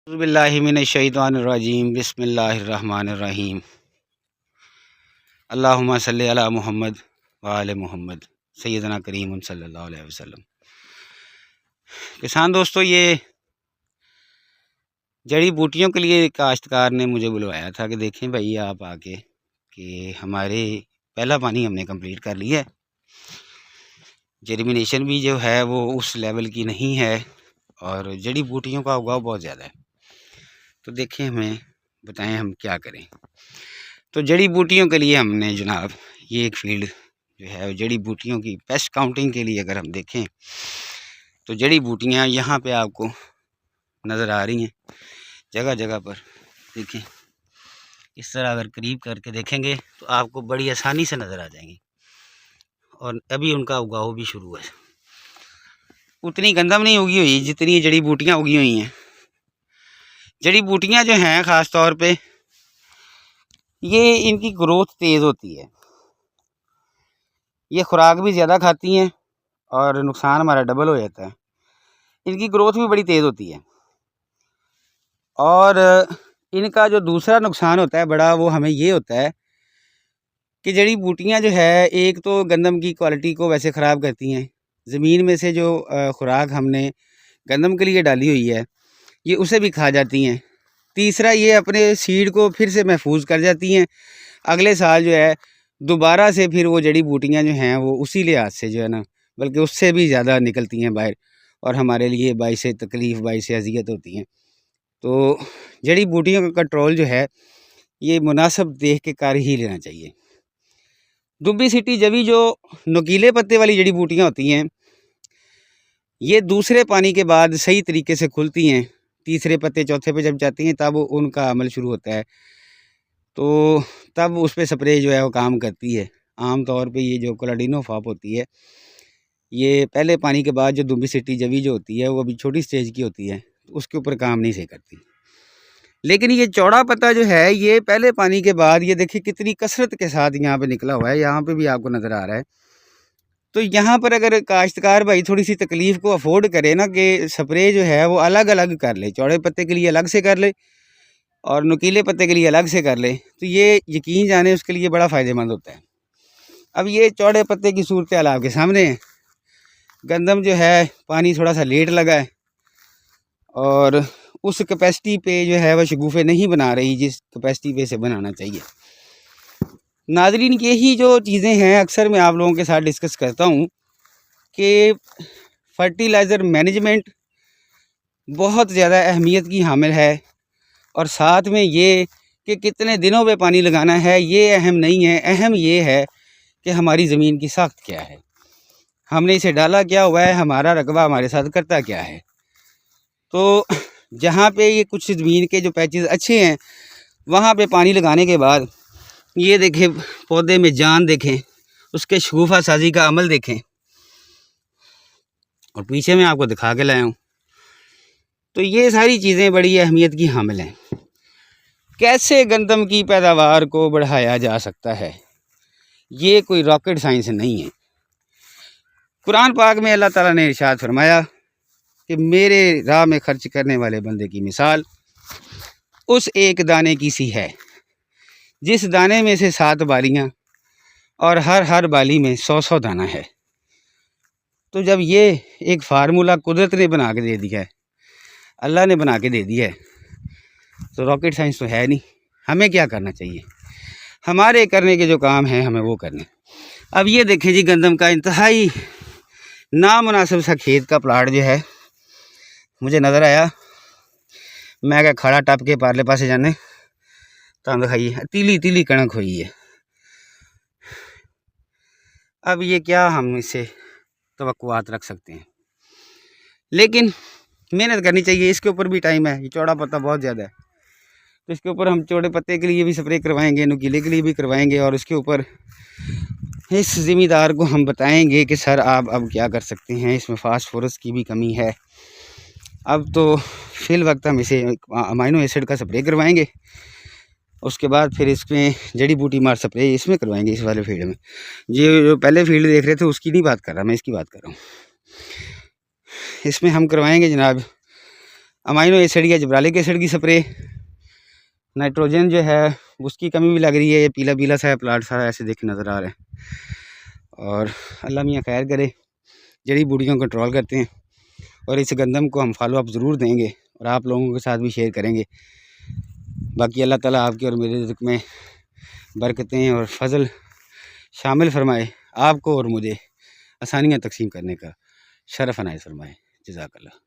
बिस्मिल्लाहिमिनश्शैतानिर्रजीम बिस्मिल्लाहिर्रहमानिर्रहीम अल्लाहुम्मा सल्ली अला मुहम्मद व आले मुहम्मद सय्यदना करीम सल्लल्लाहु अलैहि वसल्लम। किसान दोस्तों, ये जड़ी बूटियों के लिए काश्तकार ने मुझे बुलवाया था कि देखें भाई आप आके कि हमारे पहला पानी हमने कंप्लीट कर लिया है, जर्मिनेशन भी जो है वो उस लेवल की नहीं है और जड़ी बूटियों का उगाव बहुत ज़्यादा है। तो देखें, हमें बताएं हम क्या करें। तो जड़ी बूटियों के लिए हमने जनाब ये एक फील्ड जो है जड़ी बूटियों की पेस्ट काउंटिंग के लिए अगर हम देखें तो जड़ी बूटियां यहाँ पे आपको नज़र आ रही हैं जगह जगह पर। देखें, इस तरह अगर करीब करके देखेंगे तो आपको बड़ी आसानी से नज़र आ जाएंगी और अभी उनका उगाव भी शुरू है। उतनी गंदम नहीं उगी हुई जितनी जड़ी बूटियाँ उगी हुई हैं। जड़ी बूटियाँ जो हैं ख़ास तौर पे ये इनकी ग्रोथ तेज़ होती है, ये खुराक भी ज़्यादा खाती हैं और नुकसान हमारा डबल हो जाता है। इनकी ग्रोथ भी बड़ी तेज़ होती है और इनका जो दूसरा नुकसान होता है बड़ा, वो हमें ये होता है कि जड़ी बूटियाँ जो है एक तो गंदम की क्वालिटी को वैसे ख़राब करती हैं, ज़मीन में से जो खुराक हमने गंदम के लिए डाली हुई है ये उसे भी खा जाती हैं। तीसरा, ये अपने सीड को फिर से महफूज कर जाती हैं। अगले साल जो है दोबारा से फिर वो जड़ी बूटियाँ जो हैं वो उसी लिहाज से जो है ना, बल्कि उससे भी ज़्यादा निकलती हैं बाहर और हमारे लिए बाइस तकलीफ़ बाइस अज़ियत होती हैं। तो जड़ी बूटियों का कंट्रोल जो है ये मुनासिब देख के कर ही लेना चाहिए। दुब्बी सिटी जवी जो नुकीले पत्ते वाली जड़ी बूटियाँ होती हैं ये दूसरे पानी के बाद सही तरीके से खुलती हैं। तीसरे पत्ते चौथे पे जब जाती हैं तब उनका अमल शुरू होता है, तो तब उस पर स्प्रे जो है वो काम करती है। आम तौर पे ये जो क्लोराडिनोफॉप होती है ये पहले पानी के बाद जो दुब्बी सिटी जवी जो होती है वो अभी छोटी स्टेज की होती है, तो उसके ऊपर काम नहीं से करती। लेकिन ये चौड़ा पत्ता जो है ये पहले पानी के बाद ये देखिए कितनी कसरत के साथ यहाँ पे निकला हुआ है, यहाँ पे भी आपको नज़र आ रहा है। तो यहाँ पर अगर काश्तकार भाई थोड़ी सी तकलीफ़ को अफोर्ड करे ना कि स्प्रे जो है वो अलग अलग कर ले, चौड़े पत्ते के लिए अलग से कर ले और नुकीले पत्ते के लिए अलग से कर ले, तो ये यकीन जाने उसके लिए बड़ा फ़ायदेमंद होता है। अब ये चौड़े पत्ते की सूरत हाल आपके सामने है। गंदम जो है पानी थोड़ा सा लेट लगा है और उस कैपेसिटी पे जो है वह शगुफ़े नहीं बना रही जिस कैपेसिटी पे से बनाना चाहिए। नाज़रीन, यही जो चीज़ें हैं अक्सर मैं आप लोगों के साथ डिस्कस करता हूँ कि फर्टिलाइज़र मैनेजमेंट बहुत ज़्यादा अहमियत की हामिल है और साथ में ये कि कितने दिनों पे पानी लगाना है ये अहम नहीं है। अहम ये है कि हमारी ज़मीन की साख्त क्या है, हमने इसे डाला क्या हुआ है, हमारा रकबा हमारे साथ करता क्या है। तो जहाँ पे ये कुछ ज़मीन के जो पैचेस अच्छे हैं वहाँ पे पानी लगाने के बाद ये देखें पौधे में जान देखें, उसके शगुफ़ा साजी का अमल देखें और पीछे मैं आपको दिखा के लाया हूँ। तो ये सारी चीज़ें बड़ी अहमियत की हामिल हैं। कैसे गंदम की पैदावार को बढ़ाया जा सकता है, ये कोई रॉकेट साइंस नहीं है। कुरान पाक में अल्लाह ताला ने इरशाद फरमाया कि मेरे राह में खर्च करने वाले बंदे की मिसाल उस एक दाने की सी है जिस दाने में से 7 बालियाँ और हर बाली में 100 दाना है। तो जब ये एक फार्मूला कुदरत ने बना के दे दिया है, अल्लाह ने बना के दे दिया है, तो रॉकेट साइंस तो है नहीं। हमें क्या करना चाहिए, हमारे करने के जो काम हैं हमें वो करने। अब ये देखें जी, गंदम का इंतहाई नामुनासिब सा खेत का प्लाट जो है मुझे नज़र आया। मैं क्या खड़ा टप के पारले पासे जाने तो दिखाइए तीली तीली कणक हुई है। अब ये क्या हम इससे तवक्कुआत रख सकते हैं, लेकिन मेहनत करनी चाहिए। इसके ऊपर भी टाइम है, ये चौड़ा पत्ता बहुत ज़्यादा है तो इसके ऊपर हम चौड़े पत्ते के लिए भी स्प्रे करवाएंगे, नुकीले के लिए भी करवाएंगे और उसके ऊपर इस ज़िम्मेदार को हम बताएंगे कि सर आप अब क्या कर सकते हैं, इसमें फास्फोरस की भी कमी है। अब तो फिल वक्त हम इसे अमाइनो एसिड का स्प्रे करवाएंगे, उसके बाद फिर इसमें जड़ी बूटी मार स्प्रे इसमें करवाएंगे इस वाले फील्ड में। ये जो पहले फील्ड देख रहे थे उसकी नहीं बात कर रहा मैं, इसकी बात कर रहा हूँ। इसमें हम करवाएंगे जनाब अमाइनो एसिड या जिब्रालिक एसिड की स्प्रे। नाइट्रोजन जो है उसकी कमी भी लग रही है, ये पीला पीला सा प्लाट सारा ऐसे देखे नज़र आ रहा है। और अल्लाह मियाँ खैर करे, जड़ी बूटियों को कंट्रोल करते हैं और इस गंदम को हम फॉलो अप ज़रूर देंगे और आप लोगों के साथ भी शेयर करेंगे। बाकी अल्लाह ताला आपके और मेरे रिज़्क़ में बरकतें और फजल शामिल फरमाए, आपको और मुझे आसानियाँ तकसीम करने का शरफ़ अनायत फरमाए। जज़ाकल्लाह।